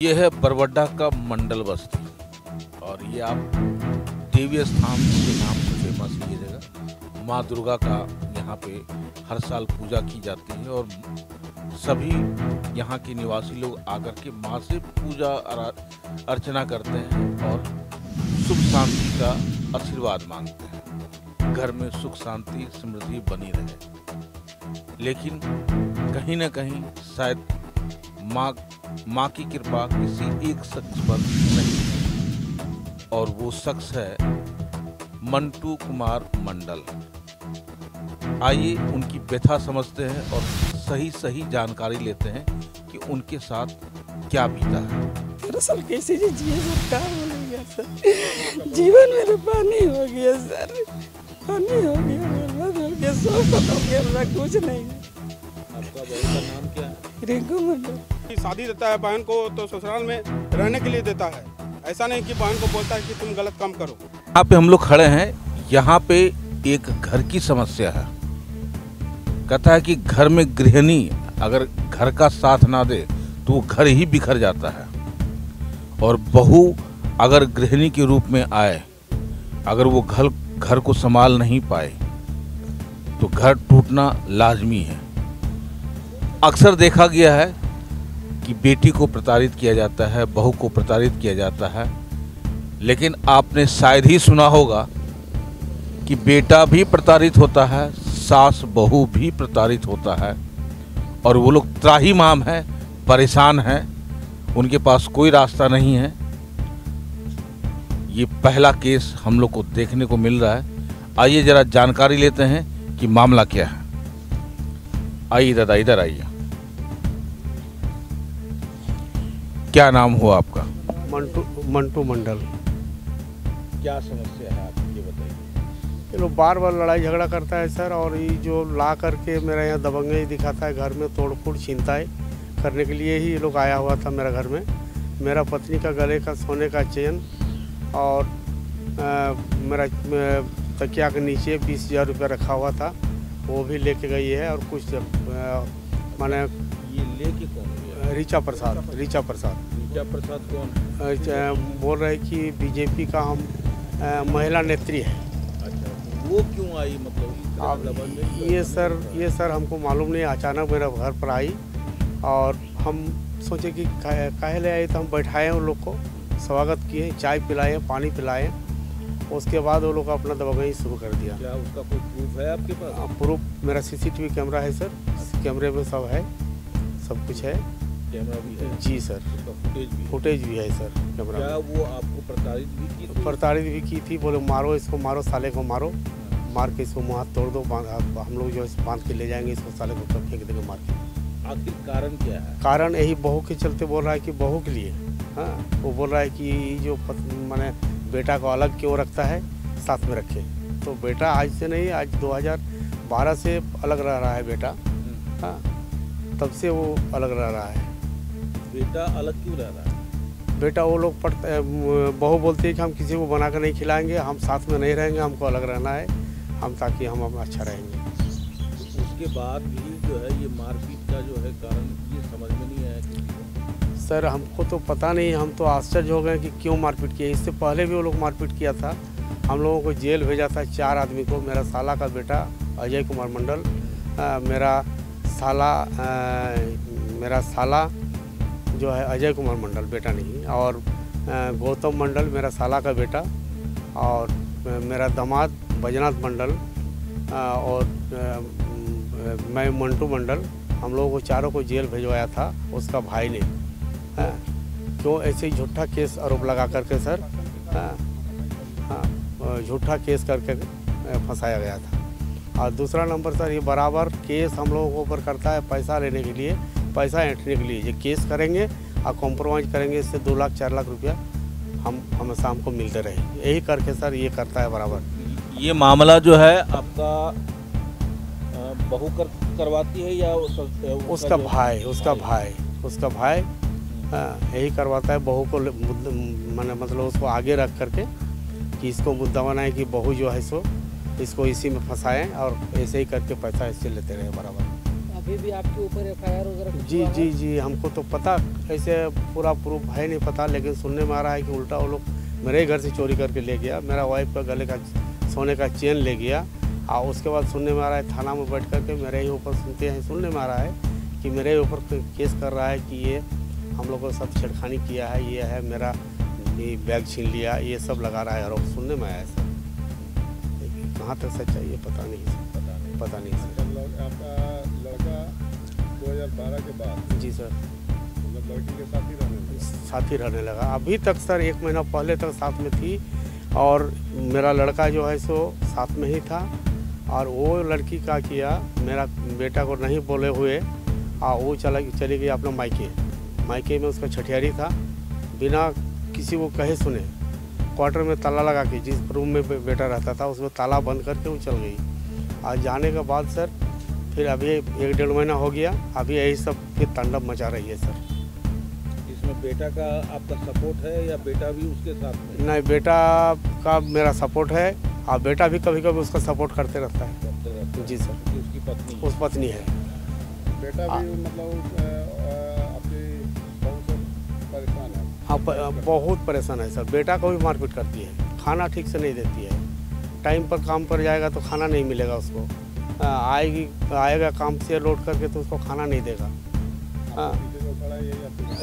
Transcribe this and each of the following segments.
ये है बरवड्डा का मंडल बस्ती और ये आप देवी स्थान के नाम से फेमस है। ये जगह माँ दुर्गा का यहाँ पे हर साल पूजा की जाती है और सभी यहाँ के निवासी लोग आकर के माँ से पूजा अर्चना करते हैं और सुख शांति का आशीर्वाद मांगते हैं, घर में सुख शांति समृद्धि बनी रहे। लेकिन कहीं ना कहीं शायद माँ की कृपा किसी एक शख्स पर नहीं और वो शख्स है मंटू कुमार मंडल। आइए उनकी व्यथा समझते हैं और सही जानकारी लेते हैं कि उनके साथ क्या बीता है। दरअसल कैसे जी जिए सर, क्या बोलेंगे सर, जीवन मेरे पानी हो गया सर, पानी हो गया, बर्बाद हो गया, सब खत्म हो गया, मेरा कुछ नहीं है। आपका बहू का नाम क्या है? रिंकू मंडल। शादी देता है बहन को तो ससुराल में रहने के लिए देता है, ऐसा नहीं कि बहन को बोलता है कि तुम गलत काम करो। यहाँ पे हम लोग खड़े हैं, यहाँ पे एक घर की समस्या है। कहता है कि घर में गृहिणी अगर घर का साथ ना दे तो वो घर ही बिखर जाता है और बहू अगर गृहिणी के रूप में आए, अगर वो घर को संभाल नहीं पाए तो घर टूटना लाजमी है। अक्सर देखा गया है कि बेटी को प्रताड़ित किया जाता है, बहू को प्रताड़ित किया जाता है, लेकिन आपने शायद ही सुना होगा कि बेटा भी प्रताड़ित होता है, सास बहू भी प्रताड़ित होता है और वो लोग त्राहिमाम हैं, परेशान हैं, उनके पास कोई रास्ता नहीं है। ये पहला केस हम लोग को देखने को मिल रहा है। आइए जरा जानकारी लेते हैं कि मामला क्या है। आइए दादा, इधर आइए। क्या नाम हुआ आपका? मंटू मंडल। क्या समस्या है आप ये बताइए। ये लोग बार बार लड़ाई झगड़ा करता है सर, और ये जो ला करके मेरा यहाँ दबंगई दिखाता है, घर में तोड़फोड़ छीनताई करने के लिए ही ये लोग आया हुआ था मेरा घर में। मेरा पत्नी का गले का सोने का चेन और मेरा तकिया के नीचे 20,000 रुपया रखा हुआ था, वो भी लेके गई है। और कुछ माने ये लेके कौन गया? ऋचा प्रसाद ऋचा प्रसाद कौन है? बोल रहे कि बीजेपी का हम महिला नेत्री है। अच्छा, वो क्यों आई? मतलब ये सर हमको मालूम नहीं, अचानक मेरा घर पर आई और हम सोचे कि काहे ले आई, तो हम बैठाए उन लोग को, स्वागत किए, चाय पिलाए, पानी पिलाए। उसके बाद वो लोग अपना दबंगई शुरू कर दिया। क्या उसका कोई प्रूफ है आपके पास? प्रूफ मेरा CCTV कैमरा है सर, कैमरे में सब है, सब कुछ है। कैमरा भी है? जी सर। उसका फुटेज भी है सर कैमरा। क्या वो आपको प्रताड़ित भी की थी? प्रताड़ित भी की थी, बोले मारो इसको, मारो साले को, मारो, मार के इसको मुँह हाथ तोड़ दो, हम लोग जो है बांध के ले जाएंगे इसको, साले को फेंक देंगे मार के। आखिर कारण क्या है? कारण यही बहू के चलते बोल रहा है कि बहू के लिए, हाँ, वो बोल रहा है कि जो माने बेटा को अलग क्यों रखता है, साथ में रखे। तो बेटा आज से नहीं, आज 2012 से अलग रह रहा है बेटा, हाँ, तब से वो अलग रह रहा है। बेटा अलग क्यों रह रहा है? बेटा वो लोग बहू बोलती है कि हम किसी को बना कर नहीं खिलाएंगे, हम साथ में नहीं रहेंगे, हमको अलग रहना है, हम ताकि हम अच्छा रहेंगे। उसके बाद भी जो है ये मारपीट का जो है कारण ये समझ में नहीं आया कि सर हमको तो पता नहीं, हम तो आश्चर्य हो गए कि क्यों मारपीट किया। इससे पहले भी वो लोग मारपीट किया था, हम लोगों को जेल भेजा था 4 आदमी को। मेरा साला का बेटा अजय कुमार मंडल, मेरा साला जो है अजय कुमार मंडल, बेटा नहीं, और गौतम मंडल मेरा साला का बेटा, और मेरा दामाद बैजनाथ मंडल, और मैं मंटू मंडल, हम लोगों को चारों को जेल भिजवाया था उसका भाई ने। क्यों ऐसे ही झूठा केस आरोप लगा करके सर, झूठा केस करके फंसाया गया था। और दूसरा नंबर सर, ये बराबर केस हम लोगों के ऊपर करता है पैसा लेने के लिए, पैसा ऐंठने के लिए। ये केस करेंगे और कॉम्प्रोमाइज़ करेंगे, इससे 2 लाख 4 लाख रुपया हम हमेशा हमको मिलते रहे, यही करके सर ये करता है बराबर। ये मामला जो है आपका बहू करवाती है या उसका भाई यही करवाता है बहू को, मैंने मतलब उसको आगे रख करके कि इसको मुद्दा बनाए कि बहू जो है सो इसको इसी में फंसाएं और ऐसे ही करके पैसा इससे लेते रहे बराबर। अभी भी आपके ऊपर FIR वगैरह जी हुआ जी है? जी, हमको तो पता ऐसे पूरा प्रूफ है नहीं पता, लेकिन सुनने में आ रहा है कि उल्टा वो लोग मेरे ही घर से चोरी करके ले गया, मेरा वाइफ का गले का सोने का चेन ले गया। और उसके बाद सुनने में आ रहा है थाना में बैठ करके मेरे ही ऊपर सुनने में आ रहा है कि मेरे ही ऊपर केस कर रहा है कि ये हम लोगों के साथ छेड़खानी किया है, ये है मेरा ये बैग छीन लिया, ये सब लगा रहा है आरोप सुनने में आया है सर। लेकिन कहाँ तक सच्चाई है पता नहीं सर, पता नहीं सर। आपका लड़का 2012 के बाद जी सर, मतलब लड़की के साथ ही रहने लगा? साथ ही रहने लगा। अभी तक सर 1 महीना पहले तक साथ में थी, और मेरा लड़का जो है सो साथ में ही था। और वो लड़की का किया, मेरा बेटा को नहीं बोले हुए वो चली गई अपना मायके में। उसका छठियारी था, बिना किसी को कहे सुने क्वार्टर में ताला लगा के, जिस रूम में बेटा रहता था उसमें ताला बंद करके वो चल गई। आज जाने के बाद सर फिर अभी 1-1.5 महीना हो गया, अभी यही सब फिर तांडव मचा रही है सर। इसमें बेटा का आपका सपोर्ट है या बेटा भी उसके साथ में? नहीं, बेटा का मेरा सपोर्ट है, और बेटा भी कभी कभी उसका सपोर्ट करते रहता है। जी सर, कि उसकी पत्नी उस पत्नी है। बेटा भी मतलब आपकी बहू से परेशान है? हाँ, बहुत परेशान है सर। बेटा को भी मारपीट करती है, खाना ठीक से नहीं देती है, टाइम पर काम पर जाएगा तो खाना नहीं मिलेगा उसको, आएगा काम से लौट करके तो उसको खाना नहीं देगा। हाँ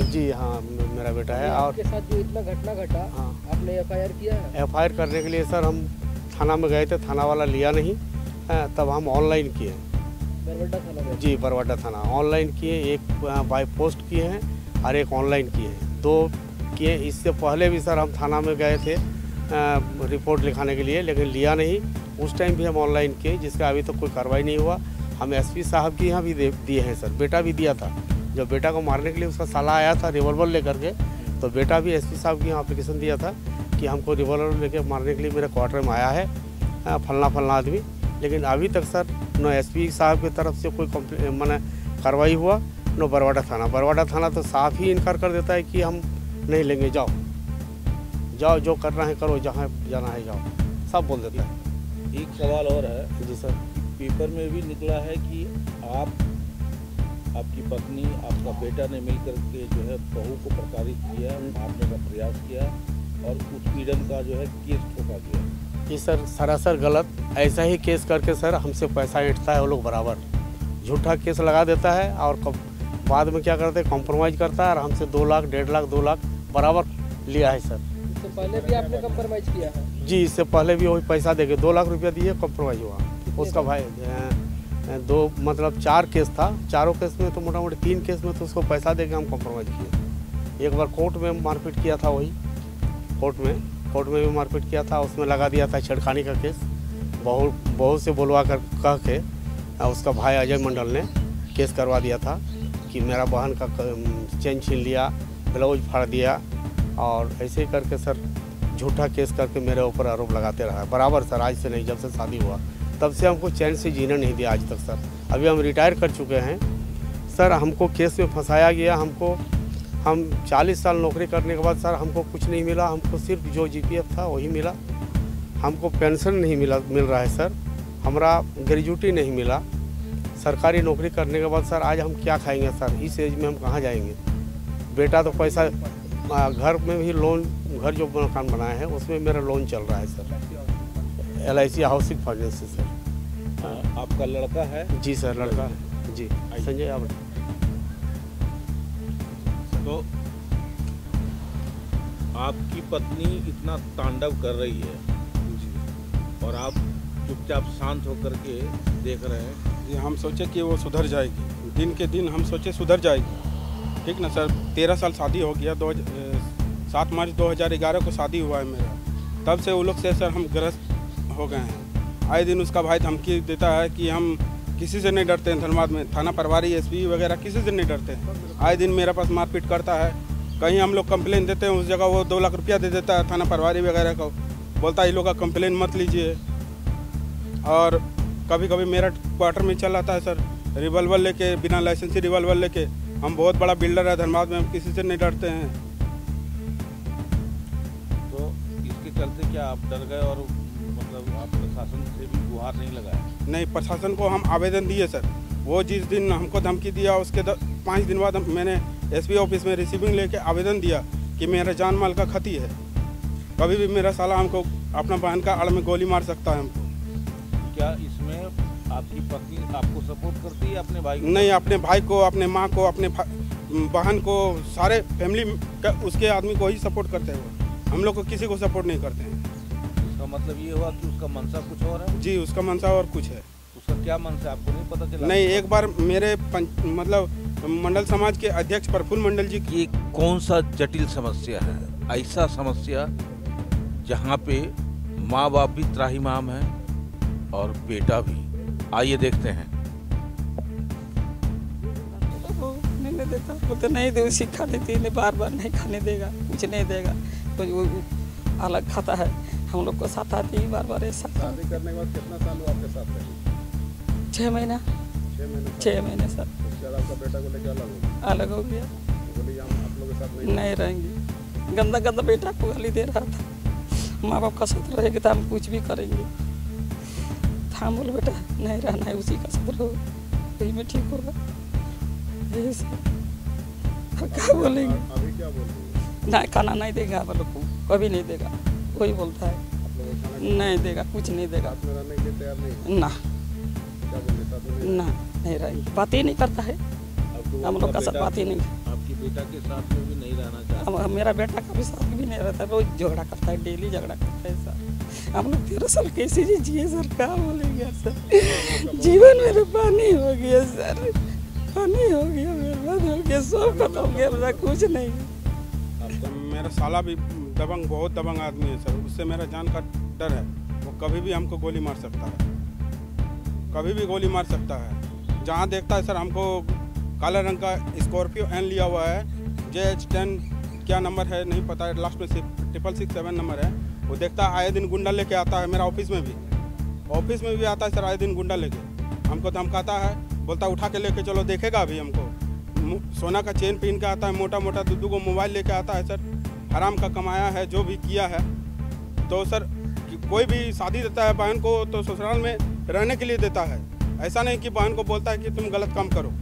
जी, हाँ मेरा बेटा है। और आपके साथ जो इतना घटना घटा, हाँ, आपने FIR किया है? FIR करने के लिए सर हम थाना में गए थे, थाना वाला लिया नहीं, तब हम ऑनलाइन किए। बरवाडा थाना में? जी, बरवाडा थाना ऑनलाइन किए, एक बाय पोस्ट किए हैं और एक ऑनलाइन किए हैं, 2 किए। इससे पहले भी सर हम थाना में गए थे रिपोर्ट लिखाने के लिए, लेकिन लिया नहीं। उस टाइम भी हम ऑनलाइन किए, जिसका अभी तक कोई कार्रवाई नहीं हुआ। हम SP साहब के यहाँ भी दिए हैं सर, बेटा भी दिया था। जब बेटा को मारने के लिए उसका साला आया था रिवॉल्वर लेकर के, तो बेटा भी SP साहब के यहाँ एप्लीकेशन दिया था कि हमको रिवॉल्वर लेके मारने के लिए मेरे क्वार्टर में आया है फलना आदमी। लेकिन अभी तक सर न SP साहब की तरफ से कोई माने कार्रवाई हुआ, न बरवाडा थाना तो साफ ही इनकार कर देता है कि हम नहीं लेंगे, जाओ जो करना है करो, जहाँ जाना है जाओ, सब बोल देता है। एक सवाल और है जी सर। पेपर में भी निकला है कि आपकी पत्नी, आपका बेटा ने मिलकर के जो है बहू को प्रताड़ित किया, मारने का प्रयास किया और उत्पीड़न का जो है केस ठोका गया। जी सर, सरासर गलत। ऐसा ही केस करके सर हमसे पैसा ऐंठता है वो लोग बराबर, झूठा केस लगा देता है और बाद में क्या करते हैं, कॉम्प्रोमाइज़ करता है और हमसे 2 लाख 1.5 लाख 2 लाख बराबर लिया है सर। इससे पहले भी आपने कम्प्रोमाइज़ किया है? जी, इससे पहले भी वही पैसा देके 2 लाख रुपया दिए, कॉम्प्रोमाइज़ हुआ। उसका भाई 4 केस था, चारों केस में तो मोटामोटी 3 केस में तो उसको पैसा देके हम कॉम्प्रोमाइज़ किए। एक बार कोर्ट में मारपीट किया था, वही कोर्ट में भी मारपीट किया था, उसमें लगा दिया था छेड़खानी का केस। बहू से बोलवा कर कह के उसका भाई अजय मंडल ने केस करवा दिया था कि मेरा बहन का चेन छीन लिया, ब्लाउज फाड़ दिया, और ऐसे करके सर झूठा केस करके मेरे ऊपर आरोप लगाते रहा बराबर सर। आज से नहीं, जब से शादी हुआ तब से हमको चैन से जीने नहीं दिया आज तक सर। अभी हम रिटायर कर चुके हैं सर, हमको केस में फंसाया गया। हम 40 साल नौकरी करने के बाद सर हमको कुछ नहीं मिला, हमको सिर्फ जो GPF था वही मिला। हमको पेंशन नहीं मिल रहा है सर, हमारा ग्रेजुएटी नहीं मिला। सरकारी नौकरी करने के बाद सर आज हम क्या खाएंगे सर, इस एज में हम कहाँ जाएंगे। बेटा तो पैसा, घर में भी लोन, घर जो मकान बनाया है उसमें मेरा लोन चल रहा है सर, LIC हाउसिंग फाइनेंस से सर। आपका लड़का है? जी सर, लड़का है जी, संजय आप। तो आपकी पत्नी इतना तांडव कर रही है और आप चुपचाप शांत होकर के देख रहे हैं। जी, हम सोचे कि वो सुधर जाएगी, दिन के दिन हम सोचे सुधर जाएगी, ठीक ना सर। 13 साल शादी हो गया, 7 मार्च 2011 को शादी हुआ है मेरा। तब से वो लोग से सर हम ग्रस्त हो गए हैं। आए दिन उसका भाई धमकी देता है कि हम किसी से नहीं डरते हैं, धनबाद में थाना प्रभारी SP वगैरह किसी से नहीं डरते हैं। आए दिन मेरे पास मारपीट करता है, कहीं हम लोग कंप्लेन देते हैं उस जगह वो 2 लाख रुपया दे देता है थाना प्रभारी वगैरह को, बोलता है ये लोग का कंप्लेन मत लीजिए। और कभी कभी मेरा क्वार्टर में चल आता है सर, रिवॉल्वर लेके, बिना लाइसेंसी रिवॉल्वर लेके। हम बहुत बड़ा बिल्डर है धनबाद में, हम किसी से नहीं डरते हैं। तो इसके चलते क्या आप डर गए और मतलब आप प्रशासन से भी गुहार नहीं लगाए? नहीं, प्रशासन को हम आवेदन दिए सर, वो जिस दिन हमको धमकी दिया उसके 5 दिन बाद मैंने एसपी ऑफिस में रिसीविंग लेके आवेदन दिया कि मेरा जान माल का क्षति है, कभी भी मेरा साला हमको अपना बहन का आड़ में गोली मार सकता है हमको। क्या इसमें आपकी पत्नी आपको सपोर्ट करती है अपने भाई को? नहीं, अपने भाई को, अपने माँ को, अपने बहन को, सारे फैमिली उसके आदमी को ही सपोर्ट करते हैं। हम लोग को किसी को सपोर्ट नहीं करते हैं। इसका मतलब ये हुआ कि उसका मनसा कुछ और है? जी, उसका मनसा और कुछ है। उसका क्या मनसा आपको नहीं पता चला? नहीं, एक बार मेरे मतलब मंडल समाज के अध्यक्ष प्रफुल्ल मंडल जी ये कौन सा जटिल समस्या है? ऐसा समस्या जहाँ पे माँ बाप भी त्राहिमाम है और बेटा भी। आइए देखते हैं। नहीं देता, वो तो नहीं दे, उसी खाने देने बार बार नहीं खाने देगा, कुछ नहीं देगा, तो वो अलग खाता है। हम लोग को साथ आती है बार बार ऐसा। शादी करने के बाद कितना साल हुआ आपके साथ रही? 6 महीना। 6 महीने सर। उसके बाद आपका बेटा को लेकर अलग हो गया। बोली हम आप लोगों के साथ नहीं रहेंगे। गंदा गंदा बेटा को गाली दे रहा था। माँ बाप का साथ रहेंगे तो हम कुछ भी करेंगे। हम बोले बेटा नहीं रहना है, उसी का साथ रहो, वही में ठीक होगा। यही से क्या बोलेंगे? अभी क्या बोल रही है? ना खाना नहीं देगा हम लोग को, कभी नहीं देगा। वही बोलता है आप लोगों को खाना नहीं देगा, कुछ नहीं देगा। साथ में रहने के लिए तैयार नहीं? ना क्या बोलिए साथ में नहीं? ना नहीं रहेंगे, बात ही नहीं करता है। हम लोग का साथ बात ही नहीं। आपकी बेटा के साथ में भी नहीं रहना चाहता? मेरा बेटा का भी साथ भी नहीं रहता, रोज झगड़ा करता है, डेली झगड़ा करता है सर। हम लोग 13 साल कैसे जिए सर? क्या बोलेंगे सर? जीवन मेरा पानी हो गया सर, पानी हो गया, बर्बाद हो गया, सब खत्म हो गया, मेरा कुछ नहीं। मेरा साला भी दबंग, बहुत दबंग आदमी है सर। उससे मेरा जान का डर है। वो कभी भी हमको गोली मार सकता है, कभी भी गोली मार सकता है। जहाँ देखता है सर, हमको काले रंग का स्कॉर्पियो एन लिया हुआ है, JH10 क्या नंबर है नहीं पता है, लास्ट में 6667 नंबर है। वो देखता है, आए दिन गुंडा लेके आता है। मेरा ऑफिस में भी आता है सर, आए दिन गुंडा लेके हमको धमकाता है, बोलता है उठा के लेके चलो, देखेगा अभी हमको। सोना का चेन पहन के आता है, मोटा मोटा 2 को मोबाइल लेके आता है सर। हराम का कमाया है, जो भी किया है। तो सर कोई भी शादी देता है बहन को तो ससुराल में रहने के लिए देता है, ऐसा नहीं कि बहन को बोलता है कि तुम गलत काम करो।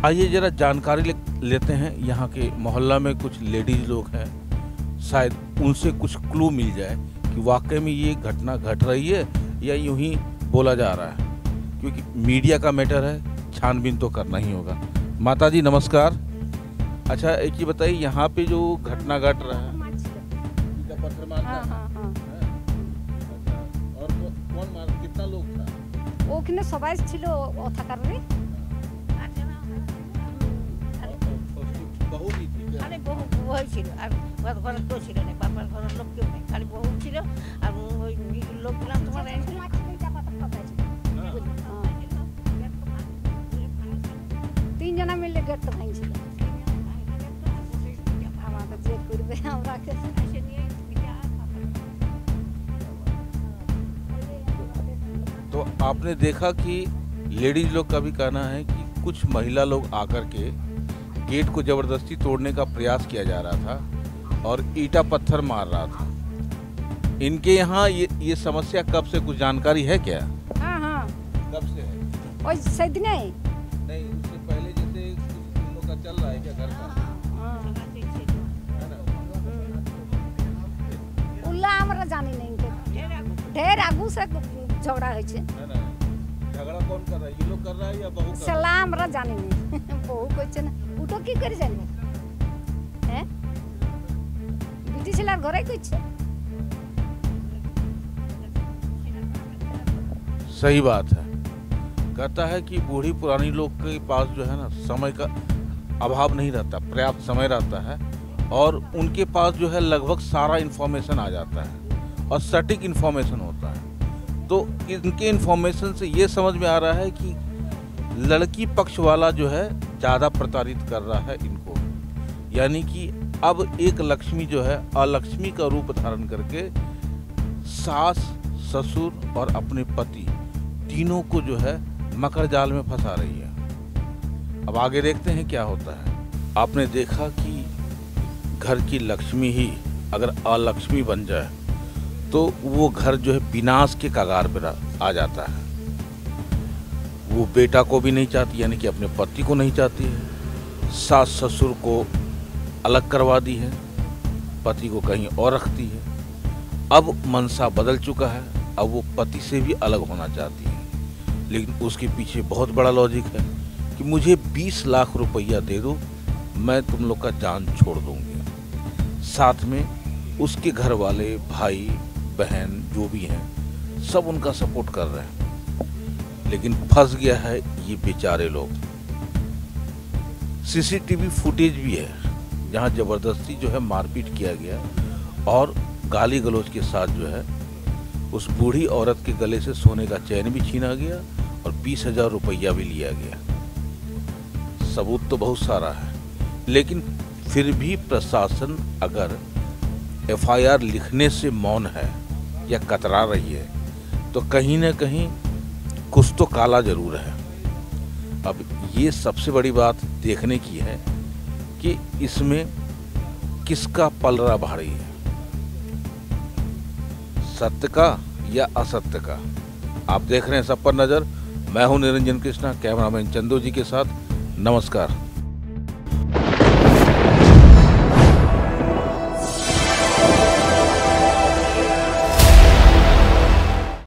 आइए जरा जानकारी लेते हैं। यहाँ के मोहल्ला में कुछ लेडीज लोग हैं, शायद उनसे कुछ क्लू मिल जाए कि वाकई में ये घटना घट रही है या यूं ही बोला जा रहा है, क्योंकि मीडिया का मैटर है, छानबीन तो करना ही होगा। माता जी नमस्कार। अच्छा एक ही बताइए, यहाँ पे जो घटना घट रहा है, पत्थर मारता है? अच्छा, और कौन मार, कितना लोग था? ওখানে সবাই ছিল অথাকারে बहू भी थी क्या? খালি বহু বই ছিল আর ঘর কেউ ছিল না, বাবার ঘরের লোক কেউ নেই, খালি বহু ছিল আর ওই লোকগুলো তোমার তিন জনা মিলে গেট ভাঙছিল। আমাদের যে করবে আমরা तो आपने देखा कि लेडीज लोग का भी कहना है कि कुछ महिला लोग आकर के गेट को जबरदस्ती तोड़ने का प्रयास किया जा रहा था और ईटा पत्थर मार रहा था। इनके यहाँ ये समस्या कब से, कुछ जानकारी है क्या? हाँ हाँ कब से है? ওই সেদিন नहीं, उससे पहले जैसे कुछ दिनों का चल रहा है क्या घर का? है ना? উল্লা আমরা জানি না, ঢের আগু से झगड़ा হয়েছে। है ना? झगड़ा कौन कर रहा है, ये लोग कर रहा है या बहू कर रहा है? সেলা আমরা জানি না, বহু কইছে না, উটো কি করে জানবে? হ্যাঁ বিটি ছেলার ঘরে কইছে। सही बात है। कहता है कि बूढ़ी पुरानी लोग के पास जो है ना, समय का अभाव नहीं रहता, पर्याप्त समय रहता है और उनके पास जो है लगभग सारा इन्फॉर्मेशन आ जाता है और सटीक इन्फॉर्मेशन होता है। तो इनके इन्फॉर्मेशन से ये समझ में आ रहा है कि लड़की पक्ष वाला जो है ज़्यादा प्रताड़ित कर रहा है इनको, यानी कि अब एक लक्ष्मी जो है अलक्ष्मी का रूप धारण करके सास, ससुर और अपने पति तीनों को जो है मकर जाल में फंसा रही है। अब आगे देखते हैं क्या होता है। आपने देखा कि घर की लक्ष्मी ही अगर अलक्ष्मी बन जाए तो वो घर जो है विनाश के कगार पर आ जाता है। वो बेटा को भी नहीं चाहती, यानी कि अपने पति को नहीं चाहती है। सास ससुर को अलग करवा दी है, पति को कहीं और रखती है। अब मनसा बदल चुका है, अब वो पति से भी अलग होना चाहती है। लेकिन उसके पीछे बहुत बड़ा लॉजिक है कि मुझे 20 लाख रुपया दे दो, मैं तुम लोग का जान छोड़ दूंगी। साथ में उसके घर वाले, भाई बहन जो भी हैं, सब उनका सपोर्ट कर रहे हैं। लेकिन फंस गया है ये बेचारे लोग। सीसीटीवी फुटेज भी है जहां जबरदस्ती जो है मारपीट किया गया और गाली गलौज के साथ जो है उस बूढ़ी औरत के गले से सोने का चैन भी छीना गया और 20,000 रुपया भी लिया गया। सबूत तो बहुत सारा है, लेकिन फिर भी प्रशासन अगर एफआईआर लिखने से मौन है या कतरा रही है तो कहीं ना कहीं कुछ तो काला जरूर है। अब ये सबसे बड़ी बात देखने की है कि इसमें किसका पलड़ा भारी है, सत्य का या असत्य का। आप देख रहे हैं सब पर नजर। मैं हूं निरंजन कृष्णा, कैमरामैन चंदू जी के साथ। नमस्कार।